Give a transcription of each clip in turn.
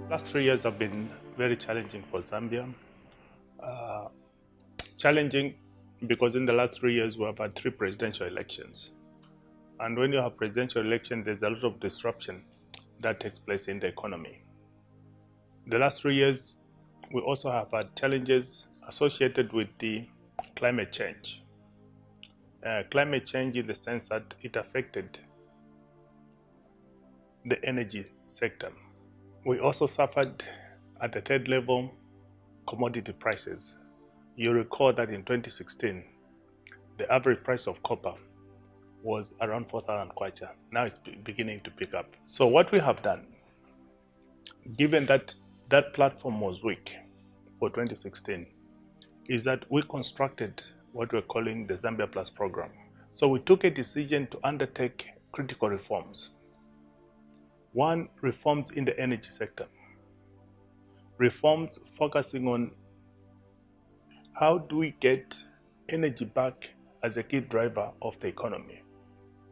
Last 3 years have been very challenging for Zambia. Challenging because in the last 3 years we have had 3 presidential elections. And when you have presidential election, there's a lot of disruption that takes place in the economy. The last 3 years, we also have had challenges associated with the climate change. Climate change in the sense that it affected the energy sector. We also suffered at the third level commodity prices. You recall that in 2016, the average price of copper was around 4,000 kwacha. Now it's beginning to pick up. So what we have done, given that that platform was weak for 2016, is that we constructed what we're calling the Zambia Plus program. So we took a decision to undertake critical reforms. One, reforms in the energy sector. Reforms focusing on how do we get energy back as a key driver of the economy?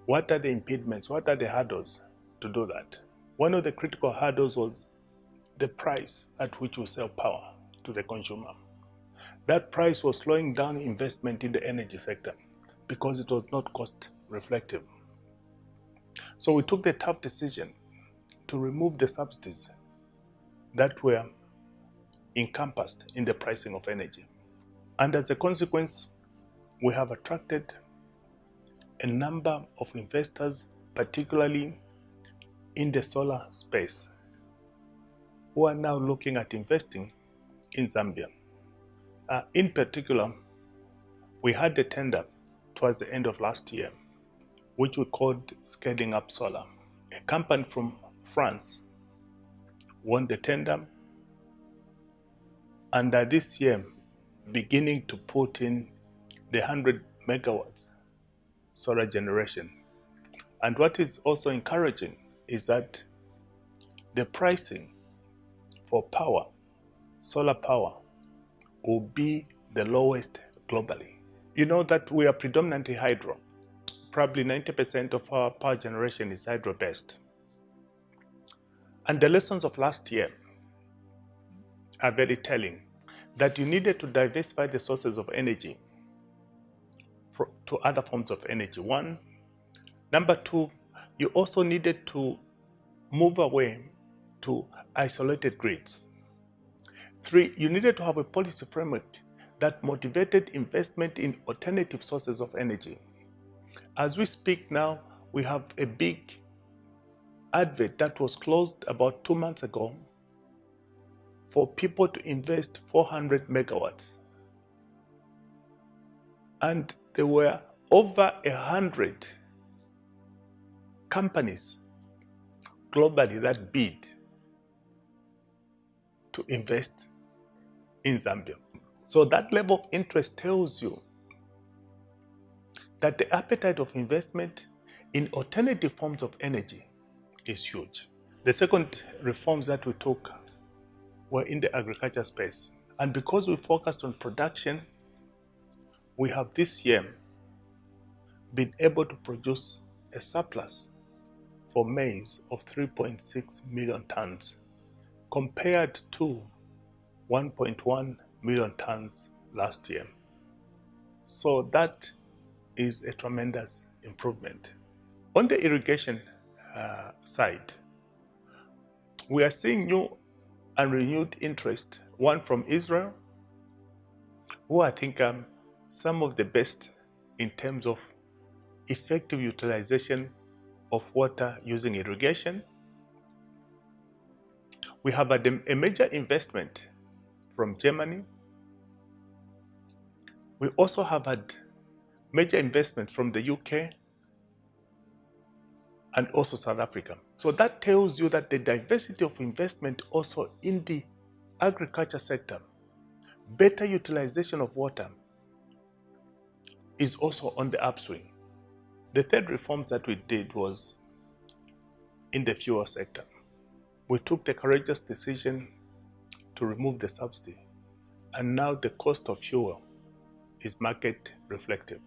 What are the impediments? What are the hurdles to do that? One of the critical hurdles was the price at which we sell power to the consumer. That price was slowing down investment in the energy sector because it was not cost reflective. So we took the tough decision to remove the subsidies that were encompassed in the pricing of energy. And as a consequence, we have attracted a number of investors, particularly in the solar space, who are now looking at investing in Zambia. In particular, we had the tender towards the end of last year, which we called Scaling Up Solar. A company from France won the tender, and this year beginning to put in the 100 megawatts solar generation. And what is also encouraging is that the pricing for power, solar power, will be the lowest globally. You know that we are predominantly hydro. Probably 90% of our power generation is hydro-based. And the lessons of last year are very telling, that you needed to diversify the sources of energy to other forms of energy. One. Number two, you also needed to move away to isolated grids. Three, you needed to have a policy framework that motivated investment in alternative sources of energy. As we speak now, we have a big advert that was closed about 2 months ago for people to invest 400 megawatts. And there were over 100 companies globally that bid to invest in Zambia. So that level of interest tells you that the appetite of investment in alternative forms of energy is huge. The second reforms that we took were in the agriculture space. And because we focused on production, we have this year been able to produce a surplus for maize of 3.6 million tons compared to 1.1 million tons last year. So that is a tremendous improvement. On the irrigation side, we are seeing new and renewed interest, one from Israel, who I think are some of the best in terms of effective utilization of water using irrigation. We have had a major investment from Germany. We also have had major investment from the UK and also South Africa. So that tells you that the diversity of investment also in the agriculture sector, better utilization of water, is also on the upswing. The third reforms that we did was in the fuel sector. We took the courageous decision to remove the subsidy, and now the cost of fuel is market reflective.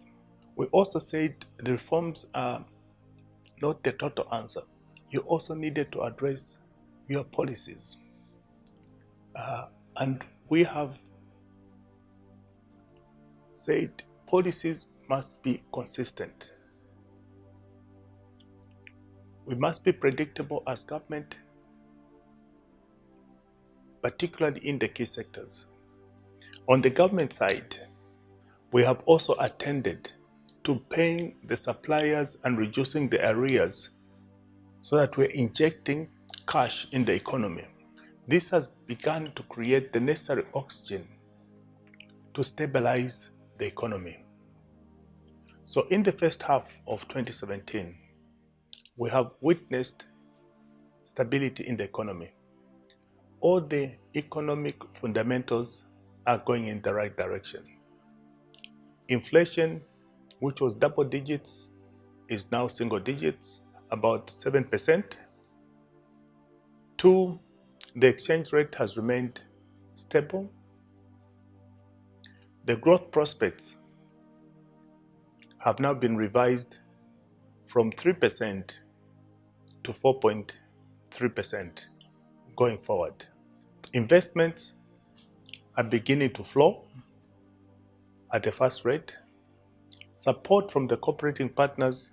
We also said the reforms are not the total answer. You also needed to address your policies. And we have said policies must be consistent. We must be predictable as government, particularly in the key sectors. On the government side, we have also attended to paying the suppliers and reducing the arrears so that we're injecting cash in the economy. This has begun to create the necessary oxygen to stabilize the economy. So in the first half of 2017, we have witnessed stability in the economy. All the economic fundamentals are going in the right direction. Inflation, which was double digits, is now single digits, about 7%. 2, the exchange rate has remained stable. The growth prospects have now been revised from 3% to 4.3% going forward. Investments are beginning to flow at a fast rate. Support from the cooperating partners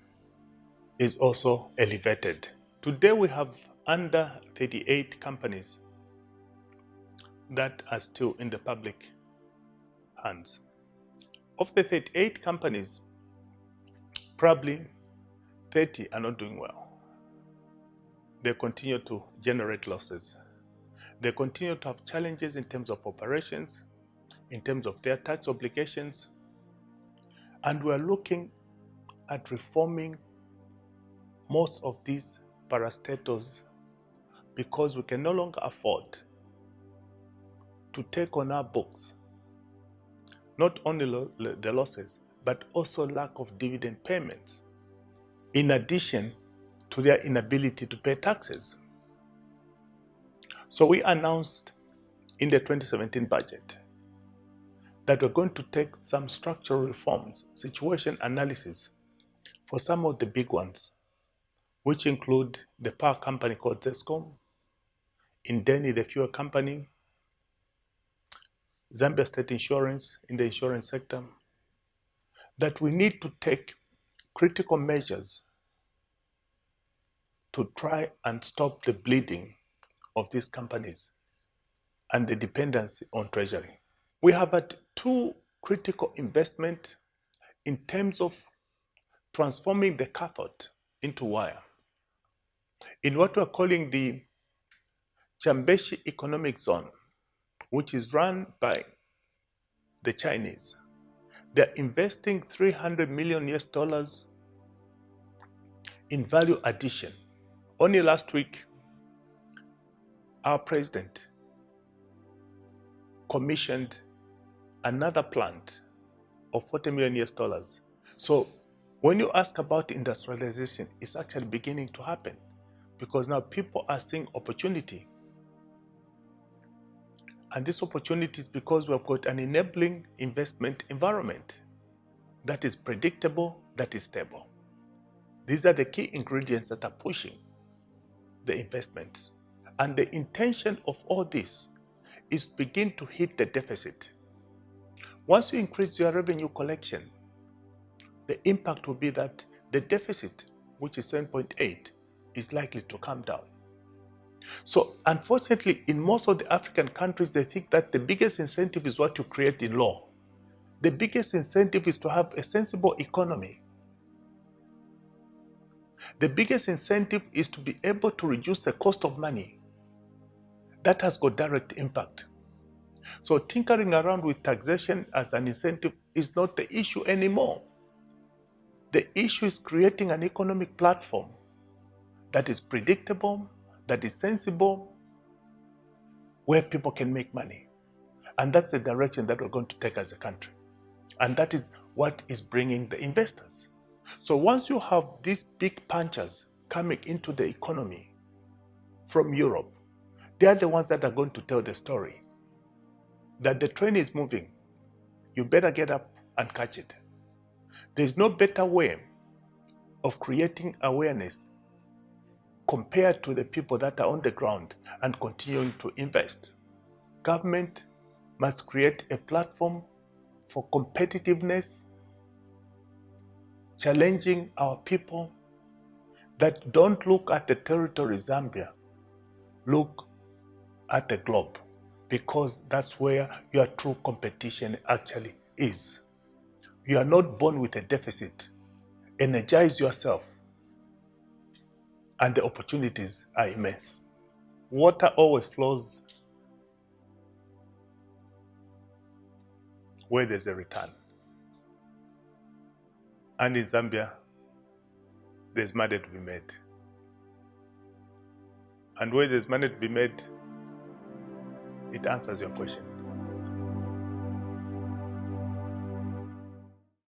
is also elevated. Today we have under 38 companies that are still in the public hands. Of the 38 companies, probably 30 are not doing well. They continue to generate losses. They continue to have challenges in terms of operations, in terms of their tax obligations, and we're looking at reforming most of these parastatals because we can no longer afford to take on our books not only the losses, but also lack of dividend payments, in addition to their inability to pay taxes. So we announced in the 2017 budget that we're going to take some structural reforms, situation analysis for some of the big ones, which include the power company called Zescom, Indeni, the fuel company, Zambia State Insurance in the insurance sector, that we need to take critical measures to try and stop the bleeding of these companies and the dependency on treasury. We have had 2 critical investments in terms of transforming the cathode into wire. In what we're calling the Chambeshi Economic Zone, which is run by the Chinese, they're investing $300 million in value addition. Only last week, our president commissioned another plant of $40 million. So when you ask about industrialization, it's actually beginning to happen because now people are seeing opportunity. And this opportunity is because we've got an enabling investment environment that is predictable, that is stable. These are the key ingredients that are pushing the investments. And the intention of all this is to begin to hit the deficit. Once you increase your revenue collection, the impact will be that the deficit, which is 7.8, is likely to come down. So unfortunately, in most of the African countries, they think that the biggest incentive is what you create in law. The biggest incentive is to have a sensible economy. The biggest incentive is to be able to reduce the cost of money. That has got direct impact. So tinkering around with taxation as an incentive is not the issue anymore. The issue is creating an economic platform that is predictable, that is sensible, where people can make money. And that's the direction that we're going to take as a country. And that is what is bringing the investors. So once you have these big punchers coming into the economy from Europe, they are the ones that are going to tell the story that the train is moving. You better get up and catch it. There's no better way of creating awareness compared to the people that are on the ground and continuing to invest. government must create a platform for competitiveness, challenging our people that don't look at the territory Zambia, look at the globe, because that's where your true competition actually is. You are not born with a deficit. Energize yourself, and the opportunities are immense. Water always flows where there's a return. And in Zambia, there's money to be made. And where there's money to be made, it answers your question.